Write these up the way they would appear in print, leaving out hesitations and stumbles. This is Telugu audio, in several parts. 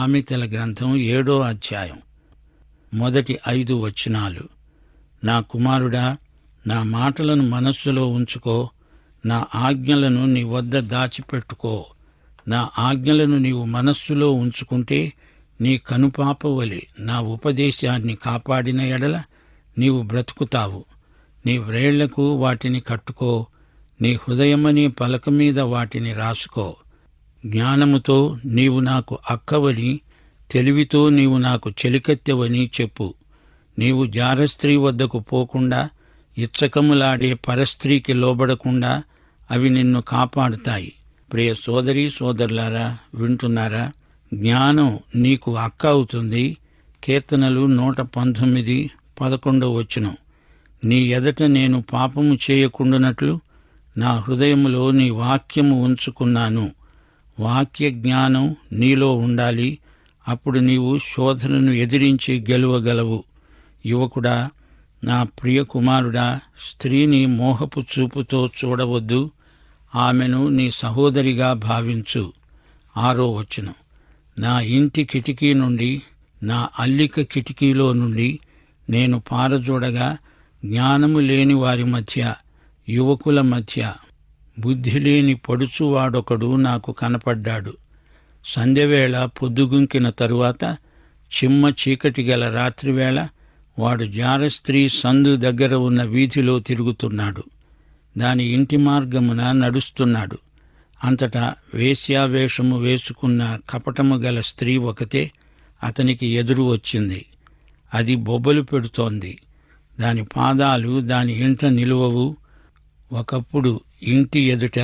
సామెతల గ్రంథం 7వ అధ్యాయం మొదటి 5 వచనాలు. నా కుమారుడా, నా మాటలను మనస్సులో ఉంచుకో, నా ఆజ్ఞలను నీ వద్ద దాచిపెట్టుకో. నా ఆజ్ఞలను నీవు మనస్సులో ఉంచుకుంటే నీ కనుపాపవలి నా ఉపదేశాన్ని కాపాడిన ఎడల నీవు బ్రతుకుతావు. నీ వ్రేళ్లకు వాటిని కట్టుకో, నీ హృదయమనే పలక మీద వాటిని రాసుకో. జ్ఞానముతో నీవు నాకు అక్కవని, తెలివితో నీవు నాకు చెలికత్తెవని చెప్పు. నీవు జారస్త్రీ వద్దకు పోకుండా, ఇచ్చకములాడే పరస్త్రీకి లోబడకుండా అవి నిన్ను కాపాడుతాయి. ప్రియ సోదరీ సోదరులారా, వింటున్నారా? జ్ఞానం నీకు అక్క అవుతుంది. కీర్తనలు 119, 11 వచనం. నీ ఎదట నేను పాపము చేయకుండానట్లు నా హృదయములో నీ వాక్యము ఉంచుకున్నాను. వాక్య జ్ఞానం నీలో ఉండాలి. అప్పుడు నీవు శోధనను ఎదిరించి గెలువగలవు. యువకుడా, నా ప్రియ కుమారుడా, స్త్రీని మోహపు చూపుతో చూడవద్దు. ఆమెను నీ సహోదరిగా భావించు. 6వ వచనం. నా ఇంటి కిటికీ నుండి, నా అల్లిక కిటికీలో నుండి నేను పారజూడగా జ్ఞానము లేని వారి మధ్య, యువకుల మధ్య బుద్ధిలేని పడుచువాడొకడు నాకు కనపడ్డాడు. సంధ్యవేళ పొద్దుగుంకిన తరువాత, చిమ్మ చీకటి గల రాత్రివేళ వాడు జారస్త్రీ సందు దగ్గర ఉన్న వీధిలో తిరుగుతున్నాడు. దాని ఇంటి మార్గమున నడుస్తున్నాడు. అంతటా వేశ్యావేషము వేసుకున్న కపటము గల స్త్రీ ఒకతే అతనికి ఎదురు వచ్చింది. అది బొబ్బలు పెడుతోంది. దాని పాదాలు దాని ఇంట నిలువవు. ఒకప్పుడు ఇంటి ఎదుట,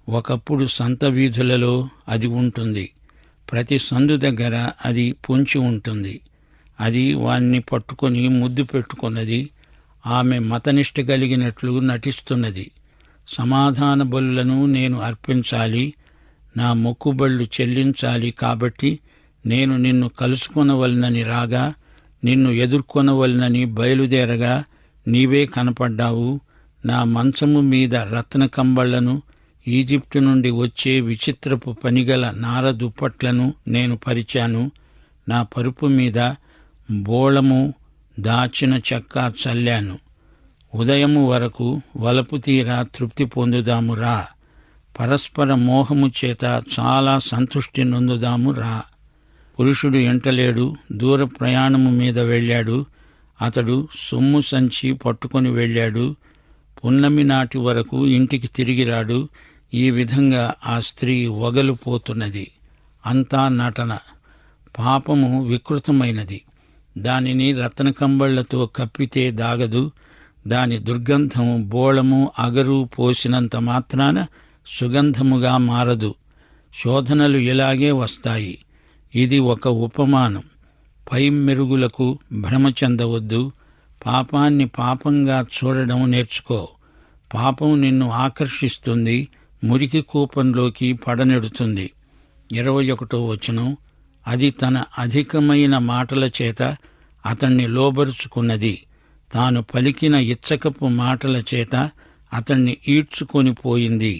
ఒకప్పుడు సంత వీధులలో అది ఉంటుంది. ప్రతి సందు దగ్గర అది పొంచి ఉంటుంది. అది వాణ్ణి పట్టుకొని ముద్దు పెట్టుకున్నది. ఆమె మతనిష్ట కలిగినట్లు నటిస్తున్నది. సమాధాన బలులను నేను అర్పించాలి, నా మొక్కుబళ్ళు చెల్లించాలి. కాబట్టి నేను నిన్ను కలుసుకొనవలనని రాగా, నిన్ను ఎదుర్కొనవలనని బయలుదేరగా నీవే కనపడ్డావు. నా మంచము మీద రత్న కంబళ్లను, ఈజిప్టు నుండి వచ్చే విచిత్రపు పనిగల నార దుప్పట్లను నేను పరిచాను. నా పరుపు మీద బోళము, దాచిన చెక్క చల్లాను. ఉదయము వరకు వలపు తీరా తృప్తి పొందుదాము రా. పరస్పర మోహము చేత చాలా సంతృష్టి నొందుదాము రా. పురుషుడు ఎంటలేడు, దూర ప్రయాణము మీద వెళ్ళాడు. అతడు సొమ్ము సంచి పట్టుకొని వెళ్ళాడు. పున్నమి నాటి వరకు ఇంటికి తిరిగిరాడు. ఈ విధంగా ఆ స్త్రీ వగలుపోతున్నది. అంతా నటన. పాపము వికృతమైనది. దానిని రత్న కంబళ్లతో కప్పితే దాగదు. దాని దుర్గంధం బోళము, అగరు పోసినంత మాత్రాన సుగంధముగా మారదు. శోధనలు ఇలాగే వస్తాయి. ఇది ఒక ఉపమానం. పై మెరుగులకు భ్రమ చెందవద్దు. పాపాన్ని పాపంగా చూడడం నేర్చుకో. పాపం నిన్ను ఆకర్షిస్తుంది, మురికి కూపంలోకి పడనెడుతుంది. 21వ వచనం. అది తన అధికమైన మాటల చేత అతణ్ణి లోబరుచుకున్నది. తాను పలికిన ఇచ్చకపు మాటల చేత అతణ్ణి ఈడ్చుకొని పోయింది.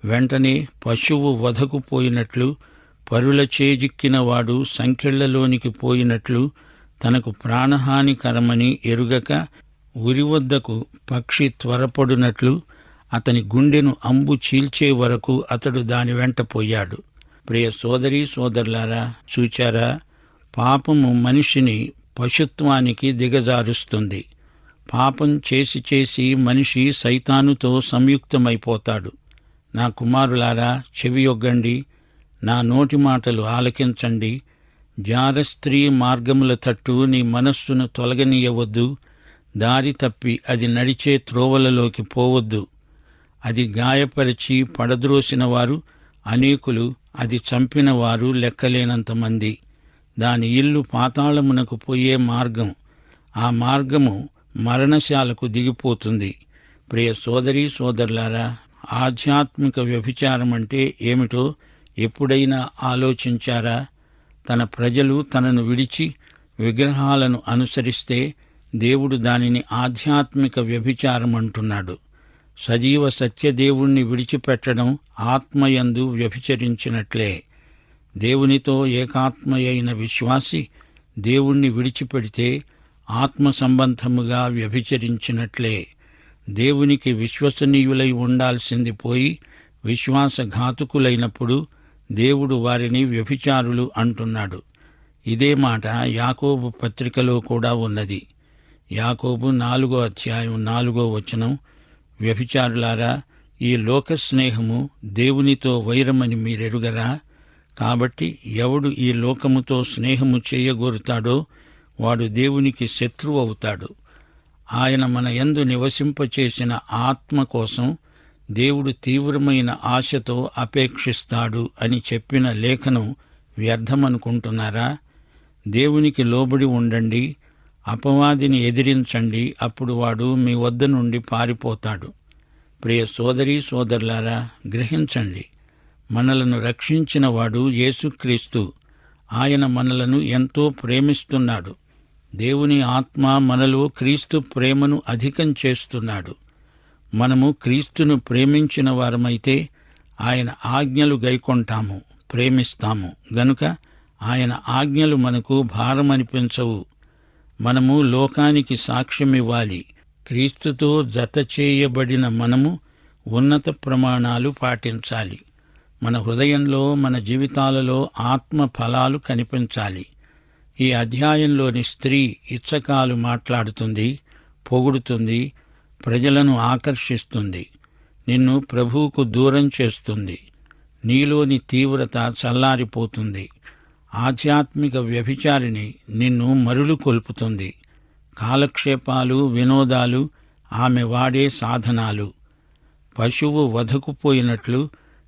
వెంటనే పశువు వధకు పోయినట్లు, పరుల చేజిక్కినవాడు సంకెళ్లలోనికి పోయినట్లు, తనకు ప్రాణహానికరమని ఎరుగక ఉరివద్దకు పక్షి త్వరపడునట్లు అతని గుండెను అంబు చీల్చే వరకు అతడు దాని వెంట పోయాడు. ప్రియ సోదరీ సోదరులారా, చూచారా? పాపము మనిషిని పశుత్వానికి దిగజారుస్తుంది. పాపం చేసి చేసి మనిషి సైతానుతో సంయుక్తమైపోతాడు. నా కుమారులారా, చెవియొగ్గండి, నా నోటి మాటలు ఆలకించండి. జారస్త్రీ మార్గముల తట్టు నీ మనస్సును తొలగనీయవద్దు. దారి తప్పి అది నడిచే త్రోవలలోకి పోవద్దు. అది గాయపరిచి పడద్రోసిన వారు అనేకులు, అది చంపిన వారు లెక్కలేనంతమంది. దాని ఇల్లు పాతాళమునకు పోయే మార్గం. ఆ మార్గము మరణశాలకు దిగిపోతుంది. ప్రియ సోదరీ సోదరులారా, ఆధ్యాత్మిక వ్యభిచారం అంటే ఏమిటో ఎప్పుడైనా ఆలోచించారా? తన ప్రజలు తనను విడిచి విగ్రహాలను అనుసరిస్తే దేవుడు దానిని ఆధ్యాత్మిక వ్యభిచారం అంటున్నాడు. సజీవ సత్యదేవుణ్ణి విడిచిపెట్టడం ఆత్మయందు వ్యభిచరించినట్లే. దేవునితో ఏకాత్మయైన విశ్వాసి దేవుణ్ణి విడిచిపెడితే ఆత్మ సంబంధముగా వ్యభిచరించినట్లే. దేవునికి విశ్వసనీయులై ఉండాల్సింది పోయి విశ్వాసఘాతుకులైనప్పుడు దేవుడు వారిని వ్యభిచారులు అంటున్నాడు. ఇదే మాట యాకోబు పత్రికలో కూడా ఉన్నది. యాకోబు 4వ అధ్యాయం 4వ వచనం, వ్యభిచారులారా, ఈ లోక స్నేహము దేవునితో వైరమని మీరెరుగరా? కాబట్టి ఎవడు ఈ లోకముతో స్నేహము చేయగోరుతాడో వాడు దేవునికి శత్రువు అవుతాడు. ఆయన మన యందు నివసింపచేసిన ఆత్మ కోసం దేవుడు తీవ్రమైన ఆశతో అపేక్షిస్తాడు అని చెప్పిన లేఖనం వ్యర్థమనుకుంటున్నారా? దేవునికి లోబడి ఉండండి, అపవాదిని ఎదిరించండి, అప్పుడు వాడు మీ వద్ద నుండి పారిపోతాడు. ప్రియ సోదరీ సోదరులారా, గ్రహించండి, మనలను రక్షించిన వాడు యేసుక్రీస్తు. ఆయన మనలను ఎంతో ప్రేమిస్తున్నాడు. దేవుని ఆత్మ మనలో క్రీస్తు ప్రేమను అధికం చేస్తున్నాడు. మనము క్రీస్తును ప్రేమించిన వారమైతే ఆయన ఆజ్ఞలు గైకొంటాము, ప్రేమిస్తాము గనుక ఆయన ఆజ్ఞలు మనకు భారమనిపించవు. మనము లోకానికి సాక్ష్యమివ్వాలి. క్రీస్తుతో జత చేయబడిన మనము ఉన్నత ప్రమాణాలు పాటించాలి. మన హృదయంలో, మన జీవితాలలో ఆత్మ ఫలాలు కనిపించాలి. ఈ అధ్యాయంలోని స్త్రీ ఇచ్చకాలు మాట్లాడుతుంది, పొగుడుతుంది, ప్రజలను ఆకర్షిస్తుంది, నిన్ను ప్రభువుకు దూరం చేస్తుంది. నీలోని తీవ్రత చల్లారిపోతుంది. ఆధ్యాత్మిక వ్యభిచారిణి నిన్ను మరులు కొల్పుతుంది. కాలక్షేపాలు, వినోదాలు ఆమె వాడే సాధనాలు. పశువు వధకుపోయినట్లు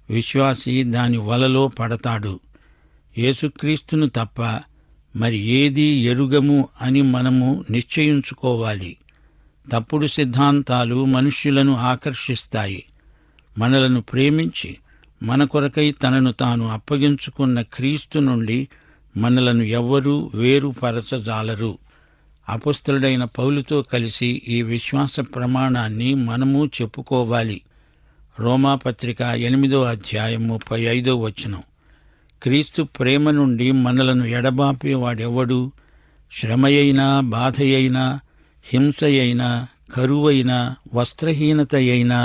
విశ్వాసి దాని వలలో పడతాడు. యేసుక్రీస్తును తప్ప మరి ఏదీ ఎరుగము అని మనము నిశ్చయించుకోవాలి. తప్పుడు సిద్ధాంతాలు మనుష్యులను ఆకర్షిస్తాయి. మనలను ప్రేమించి మన కొరకై తనను తాను అప్పగించుకున్న క్రీస్తు నుండి మనలను ఎవ్వరూ వేరుపరచజాలరు. అపొస్తలుడైన పౌలుతో కలిసి ఈ విశ్వాస ప్రమాణాన్ని మనము చెప్పుకోవాలి. రోమాపత్రిక 8వ అధ్యాయం 35వ వచనం, క్రీస్తు ప్రేమ నుండి మనలను ఎడబాపేవాడెవడు? శ్రమయైనా, బాధయైనా, హింసయైనా, కరువైనా, వస్త్రహీనత అయినా,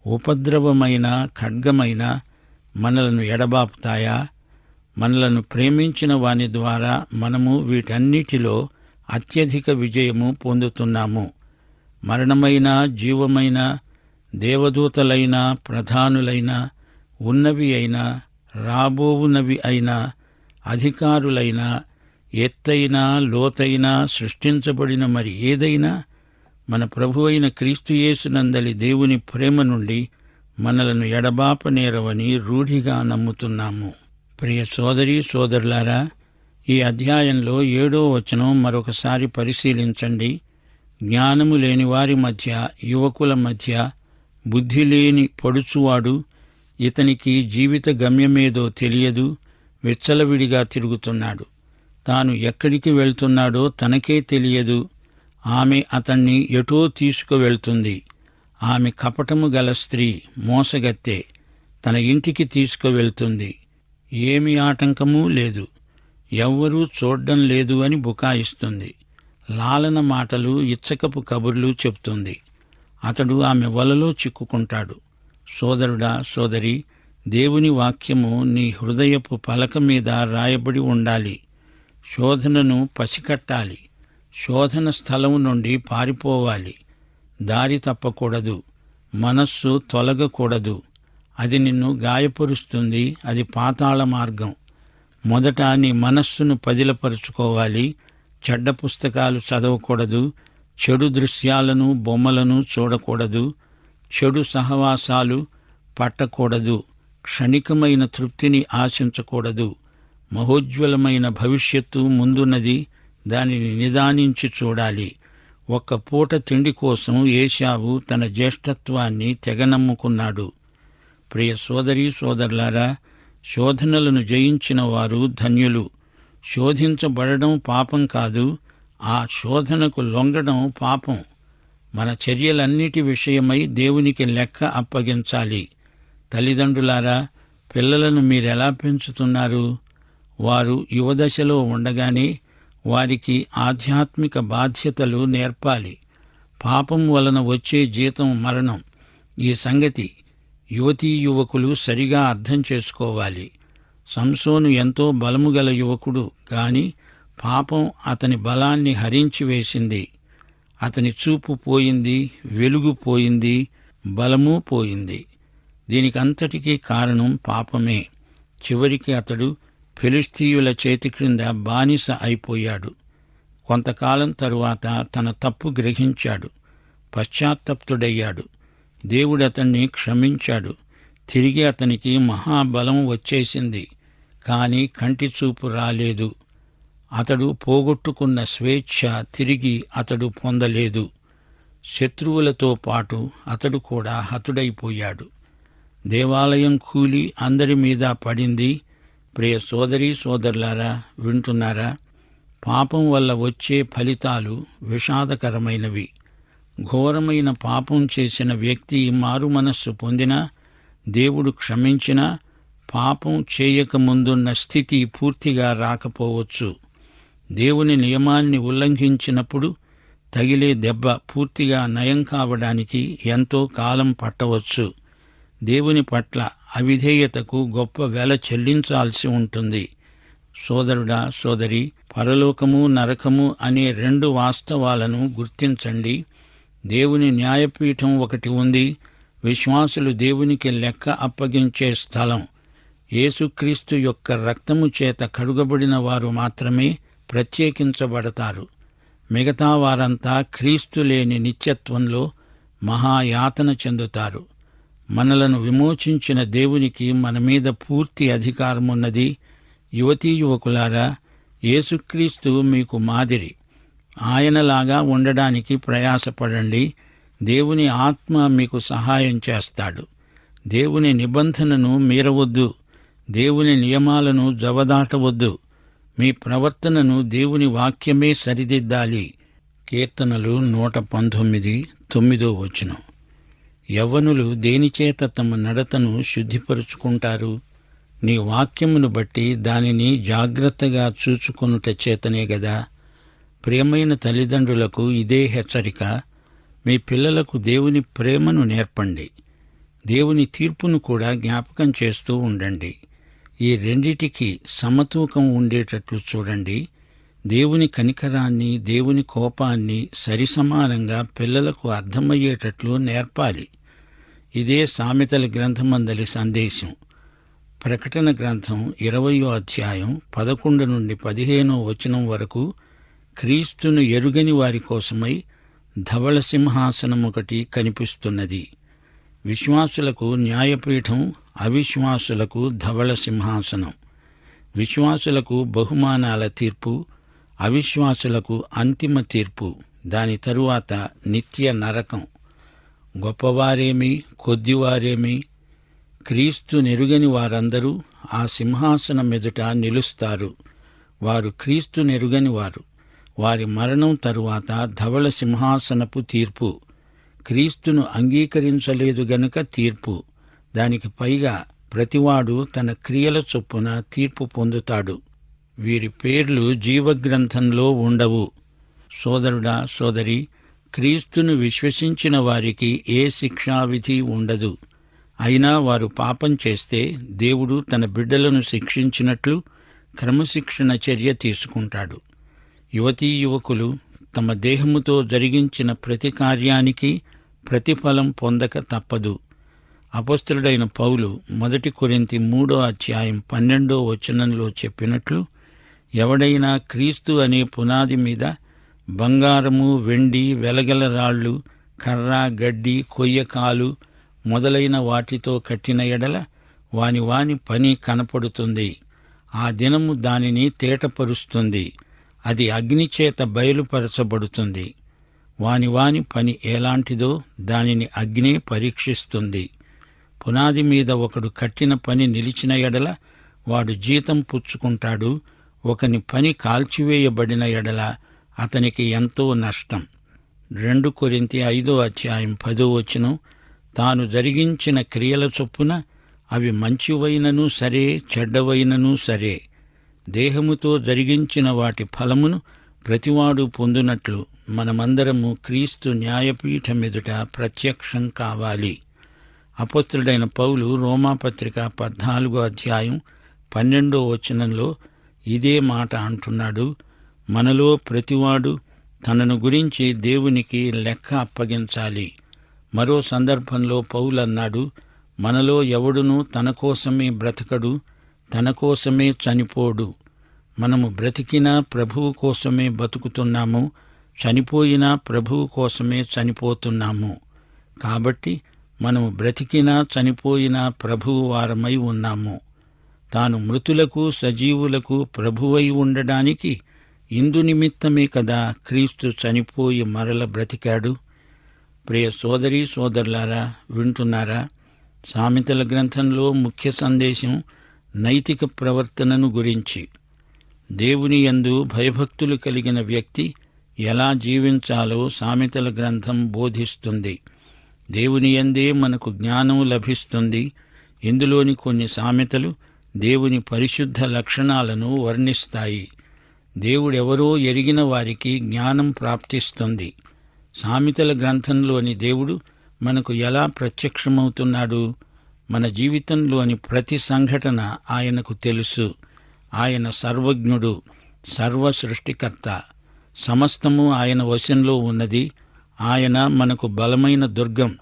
ఉపద్రవమైన, ఖడ్గమైన మనలను ఎడబాపుతాయా? మనలను ప్రేమించిన వాని ద్వారా మనము వీటన్నిటిలో అత్యధిక విజయము పొందుతున్నాము. మరణమైన, జీవమైన, దేవదూతలైన, ప్రధానులైన, ఉన్నవి అయినా, రాబోవునవి అయినా, అధికారులైనా, ఎత్తైనా, లోతైనా, సృష్టించబడిన మరి ఏదైనా మన ప్రభువైన క్రీస్తుయేసునందలి దేవుని ప్రేమ నుండి మనలను ఎడబాపనేరవని రూఢిగా నమ్ముతున్నాము. ప్రియ సోదరీ సోదరులారా, ఈ అధ్యాయంలో 7వ వచనం మరొకసారి పరిశీలించండి. జ్ఞానము లేని వారి మధ్య, యువకుల మధ్య బుద్ధి లేని పడుచువాడు, ఇతనికి జీవిత గమ్యమేదో తెలియదు, విచ్చలవిడిగా తిరుగుతున్నాడు. తాను ఎక్కడికి వెళ్తున్నాడో తనకే తెలియదు. ఆమె అతణ్ణి ఎటో తీసుకువెళ్తుంది. ఆమె కపటము గల స్త్రీ, మోసగత్తె, తన ఇంటికి తీసుకువెళ్తుంది. ఏమి ఆటంకమూ లేదు, ఎవ్వరూ చూడ్డం లేదు అని బుకాయిస్తుంది. లాలన మాటలు, ఇచ్చకపు కబుర్లు చెప్తుంది. అతడు ఆమె వలలో చిక్కుకుంటాడు. సోదరుడా, సోదరి, దేవుని వాక్యము నీ హృదయపు పలక మీద రాయబడి ఉండాలి. శోధనను పసికట్టాలి. శోధన స్థలం నుండి పారిపోవాలి. దారి తప్పకూడదు. మనస్సు తొలగకూడదు. అది నిన్ను గాయపరుస్తుంది. అది పాతాళ మార్గం. మొదట నీ మనస్సును పదిలపరుచుకోవాలి. చెడ్డ పుస్తకాలు చదవకూడదు. చెడు దృశ్యాలను, బొమ్మలను చూడకూడదు. చెడు సహవాసాలు పట్టకూడదు. క్షణికమైన తృప్తిని ఆశించకూడదు. మహోజ్వలమైన భవిష్యత్తు ముందున్నది. దానిని నిదానించి చూడాలి. ఒక్క పూట తిండి కోసం ఏశావు తన జ్యేష్ఠత్వాన్ని తెగనమ్ముకున్నాడు. ప్రియ సోదరీ సోదరులారా, శోధనలను జయించిన వారు ధన్యులు. శోధించబడడం పాపం కాదు, ఆ శోధనకు లొంగడం పాపం. మన చర్యలన్నిటి విషయమై దేవునికి లెక్క అప్పగించాలి. తల్లిదండ్రులారా, పిల్లలను మీరెలా పెంచుతున్నారు? వారు యువదశలో ఉండగానే వారికి ఆధ్యాత్మిక బాధ్యతలు నేర్పాలి. పాపం వలన వచ్చే జీతం మరణం. ఈ సంగతి యువతీ యువకులు సరిగా అర్థం చేసుకోవాలి. సంసోను ఎంతో బలము గల యువకుడు, గాని పాపం అతని బలాన్ని హరించివేసింది. అతని చూపు పోయింది, వెలుగు పోయింది, బలము పోయింది. దీనికంతటికీ కారణం పాపమే. చివరికి అతడు ఫిలిష్తీయుల చేతి క్రింద బానిస అయిపోయాడు. కొంతకాలం తరువాత తన తప్పు గ్రహించాడు, పశ్చాత్తప్తుడయ్యాడు. దేవుడతన్ని క్షమించాడు. తిరిగి అతనికి మహాబలం వచ్చేసింది. కాని కంటి చూపు రాలేదు. అతడు పోగొట్టుకున్న స్వేచ్ఛ తిరిగి అతడు పొందలేదు. శత్రువులతో పాటు అతడు కూడా హతుడైపోయాడు. దేవాలయం కూలి అందరి మీద పడింది. ప్రియ సోదరీ సోదరులారా, వింటున్నారా? పాపం వల్ల వచ్చే ఫలితాలు విషాదకరమైనవి. ఘోరమైన పాపం చేసిన వ్యక్తి మారు మనస్సు పొందినా, దేవుడు క్షమించినా, పాపం చేయకముందున్న స్థితి పూర్తిగా రాకపోవచ్చు. దేవుని నియమాన్ని ఉల్లంఘించినప్పుడు తగిలే దెబ్బ పూర్తిగా నయం కావడానికి ఎంతో కాలం పట్టవచ్చు. దేవుని పట్ల అవిధేయతకు గొప్ప వెల చెల్లించాల్సి ఉంటుంది. సోదరుడా, సోదరి, పరలోకము నరకము అనే రెండు వాస్తవాలను గుర్తించండి. దేవుని న్యాయపీఠం ఒకటి ఉంది. విశ్వాసులు దేవునికి లెక్క అప్పగించే స్థలం. యేసుక్రీస్తు యొక్క రక్తము చేత కడుగబడిన వారు మాత్రమే ప్రత్యేకించబడతారు. మిగతా వారంతా క్రీస్తు లేని నిత్యత్వంలో మహాయాతన చెందుతారు. మనలను విమోచించిన దేవునికి మన మీద పూర్తి అధికారమున్నది. యువతీ యువకులారా, యేసుక్రీస్తు మీకు మాదిరి. ఆయనలాగా ఉండడానికి ప్రయాసపడండి. దేవుని ఆత్మ మీకు సహాయం చేస్తాడు. దేవుని నిబంధనను మీరవద్దు. దేవుని నియమాలను జవదాటవద్దు. మీ ప్రవర్తనను దేవుని వాక్యమే సరిదిద్దాలి. కీర్తనలు 119, 9. యవ్వనులు దేనిచేత తమ నడతను శుద్ధిపరుచుకుంటారు? నీ వాక్యమును బట్టి దానిని జాగ్రత్తగా చూచుకొనుట చేతనే గదా. ప్రియమైన తల్లిదండ్రులకు ఇదే హెచ్చరిక. మీ పిల్లలకు దేవుని ప్రేమను నేర్పండి. దేవుని తీర్పును కూడా జ్ఞాపకం చేస్తూ ఉండండి. ఈ రెండిటికి సమతూకం ఉండేటట్లు చూడండి. దేవుని కనికరాన్ని, దేవుని కోపాన్ని సరిసమానంగా పిల్లలకు అర్థమయ్యేటట్లు నేర్పాలి. ఇదే సామెతల గ్రంథమందలి సందేశం. ప్రకటన గ్రంథం 20వ అధ్యాయం 11 నుండి 15 వరకు క్రీస్తును ఎరుగని వారి కోసమై ధవళ సింహాసనమొకటి కనిపిస్తున్నది. విశ్వాసులకు న్యాయపీఠం, అవిశ్వాసులకు ధవళ సింహాసనం. విశ్వాసులకు బహుమానాల తీర్పు, అవిశ్వాసులకు అంతిమ తీర్పు. దాని తరువాత నిత్య నరకం. గొప్పవారేమి, కొద్దివారేమి, క్రీస్తు నెరుగని వారందరూ ఆ సింహాసనం ఎదుట నిలుస్తారు. వారు క్రీస్తు నెరుగని వారు. వారి మరణం తరువాత ధవళ సింహాసనపు తీర్పు. క్రీస్తును అంగీకరించలేదు గనుక తీర్పు. దానికి పైగా ప్రతివాడు తన క్రియల చొప్పున తీర్పు పొందుతాడు. వీరి పేర్లు జీవగ్రంథంలో ఉండవు. సోదరుడా, సోదరి, క్రీస్తును విశ్వసించిన వారికి ఏ శిక్షావిధి ఉండదు. అయినా వారు పాపం చేస్తే దేవుడు తన బిడ్డలను శిక్షించినట్లు క్రమశిక్షణ చర్య తీసుకుంటాడు. యువతీ యువకులు తమ దేహముతో జరిగించిన ప్రతి కార్యానికి ప్రతిఫలం పొందక తప్పదు. అపొస్తలుడైన పౌలు 1 కొరింథీ 3వ అధ్యాయం 12వ వచనంలో చెప్పినట్లు, ఎవడైనా క్రీస్తు అనే పునాది మీద బంగారము, వెండి, వెలగల రాళ్ళు, కర్ర, గడ్డి, కొయ్యకాలు మొదలైన వాటితో కట్టిన ఎడల వాని పని కనపడుతుంది. ఆ దినము దానిని తేటపరుస్తుంది. అది అగ్నిచేత బయలుపరచబడుతుంది. వాని పని ఎలాంటిదో దానిని అగ్నే పరీక్షిస్తుంది. పునాది మీద ఒకడు కట్టిన పని నిలిచిన ఎడల వాడు జీతం పుచ్చుకుంటాడు. ఒకని పని కాల్చివేయబడిన ఎడల అతనికి ఎంతో నష్టం. 2 కొరింథీ 5వ అధ్యాయం 10వ వచనం, తాను జరిగించిన క్రియల చొప్పున అవి మంచివైనను సరే, చెడ్డవైనను సరే, దేహముతో జరిగించిన వాటి ఫలమును ప్రతివాడు పొందునట్లు మనమందరము క్రీస్తు న్యాయపీఠమెదుట ప్రత్యక్షం కావాలి. అపొస్తలుడైన పౌలు రోమాపత్రిక 14వ అధ్యాయం 12వ వచనంలో ఇదే మాట అంటున్నాడు. మనలో ప్రతివాడు తనను గురించి దేవునికి లెక్క అప్పగించాలి. మరో సందర్భంలో పౌలు అన్నాడు, మనలో ఎవడునూ తన కోసమే బ్రతకడు, తన కోసమే చనిపోడు. మనము బ్రతికినా ప్రభువు కోసమే బతుకుతున్నాము, చనిపోయినా ప్రభువు కోసమే చనిపోతున్నాము. కాబట్టి మనము బ్రతికినా చనిపోయినా ప్రభువు వారమై ఉన్నాము. తాను మృతులకు సజీవులకు ప్రభువై ఉండడానికి ఇందు నిమిత్తమే కదా క్రీస్తు చనిపోయి మరల బ్రతికాడు. ప్రియ సోదరీ సోదరులారా, వింటున్నారా? సామెతల గ్రంథంలో ముఖ్య సందేశం నైతిక ప్రవర్తనను గురించి. దేవుని యందు భయభక్తులు కలిగిన వ్యక్తి ఎలా జీవించాలో సామెతల గ్రంథం బోధిస్తుంది. దేవుని యందే మనకు జ్ఞానం లభిస్తుంది. ఇందులోని కొన్ని సామెతలు దేవుని పరిశుద్ధ లక్షణాలను వర్ణిస్తాయి. దేవుడెవరో ఎరిగిన వారికి జ్ఞానం ప్రాప్తిస్తుంది. సామెతల గ్రంథంలోని దేవుడు మనకు ఎలా ప్రత్యక్షమవుతున్నాడు? మన జీవితంలోని ప్రతి సంఘటన ఆయనకు తెలుసు. ఆయన సర్వజ్ఞుడు, సర్వ సృష్టికర్త. సమస్తము ఆయన వశంలో ఉన్నది. ఆయన మనకు బలమైన దుర్గం.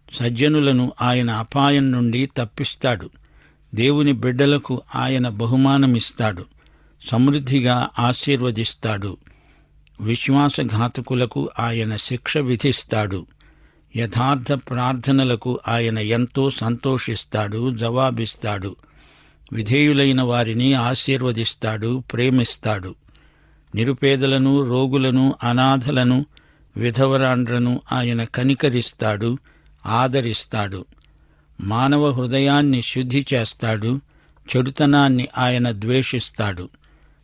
సజ్జనులను ఆయన అపాయం నుండి తప్పిస్తాడు. దేవుని బిడ్డలకు ఆయన బహుమానమిస్తాడు, సమృద్ధిగా ఆశీర్వదిస్తాడు. విశ్వాసఘాతకులకు ఆయన శిక్ష విధిస్తాడు. యథార్థ ప్రార్థనలకు ఆయన ఎంతో సంతోషిస్తాడు, జవాబిస్తాడు. విధేయులైన వారిని ఆశీర్వదిస్తాడు, ప్రేమిస్తాడు. నిరుపేదలను, రోగులను, అనాథలను, విధవరాండ్రను ఆయన కనికరిస్తాడు, ఆదరిస్తాడు. మానవ హృదయాన్ని శుద్ధి చేస్తాడు, చెడుతనాన్ని ఆయన ద్వేషిస్తాడు.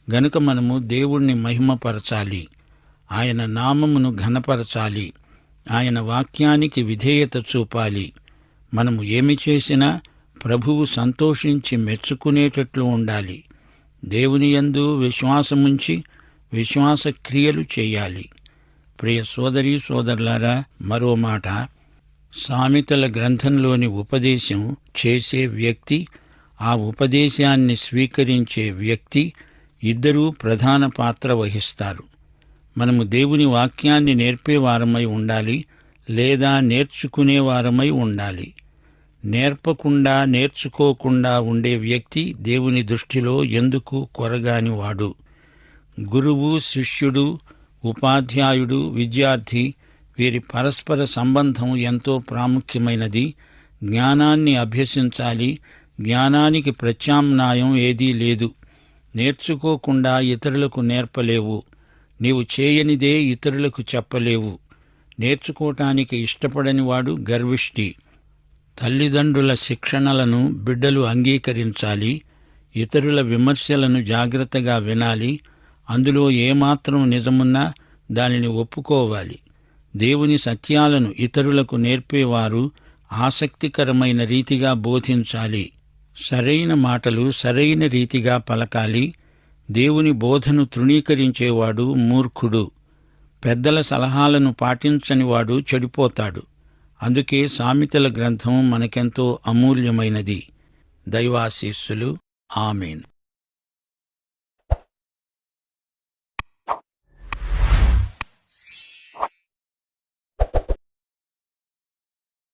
గనుక మనము దేవుణ్ణి మహిమపరచాలి, ఆయన నామమును ఘనపరచాలి, ఆయన వాక్యానికి విధేయత చూపాలి. మనము ఏమి చేసినా ప్రభువు సంతోషించి మెచ్చుకునేటట్లు ఉండాలి. దేవుని యందు విశ్వాసముంచి విశ్వాస క్రియలు చేయాలి. ప్రియ సోదరీ సోదరులారా, మరో మాట, సామెతల గ్రంథంలోని ఉపదేశం చేసే వ్యక్తి, ఆ ఉపదేశాన్ని స్వీకరించే వ్యక్తి ఇద్దరూ ప్రధాన పాత్ర వహిస్తారు. మనము దేవుని వాక్యాన్ని నేర్పేవారమై ఉండాలి, లేదా నేర్చుకునేవారమై ఉండాలి. నేర్పకుండా, నేర్చుకోకుండా ఉండే వ్యక్తి దేవుని దృష్టిలో ఎందుకు కొరగానివాడు. గురువు, శిష్యుడు, ఉపాధ్యాయుడు, విద్యార్థి, వీరి పరస్పర సంబంధం ఎంతో ప్రాముఖ్యమైనది. జ్ఞానాన్ని అభ్యసించాలి. జ్ఞానానికి ప్రత్యామ్నాయం ఏదీ లేదు. నేర్చుకోకుండా ఇతరులకు నేర్పలేవు. నీవు చేయనిదే ఇతరులకు చెప్పలేవు. నేర్చుకోవటానికి ఇష్టపడనివాడు గర్విష్టి. తల్లిదండ్రుల శిక్షణలను బిడ్డలు అంగీకరించాలి. ఇతరుల విమర్శలను జాగ్రత్తగా వినాలి. అందులో ఏమాత్రం నిజమున్నా దానిని ఒప్పుకోవాలి. దేవుని సత్యాలను ఇతరులకు నేర్పేవారు ఆసక్తికరమైన రీతిగా బోధించాలి. సరైన మాటలు సరైన రీతిగా పలకాలి. దేవుని బోధను తృణీకరించేవాడు మూర్ఖుడు. పెద్దల సలహాలను పాటించనివాడు చెడిపోతాడు. అందుకే సామెతల గ్రంథం మనకెంతో అమూల్యమైనది. దైవాశీస్సులు. ఆమేన్.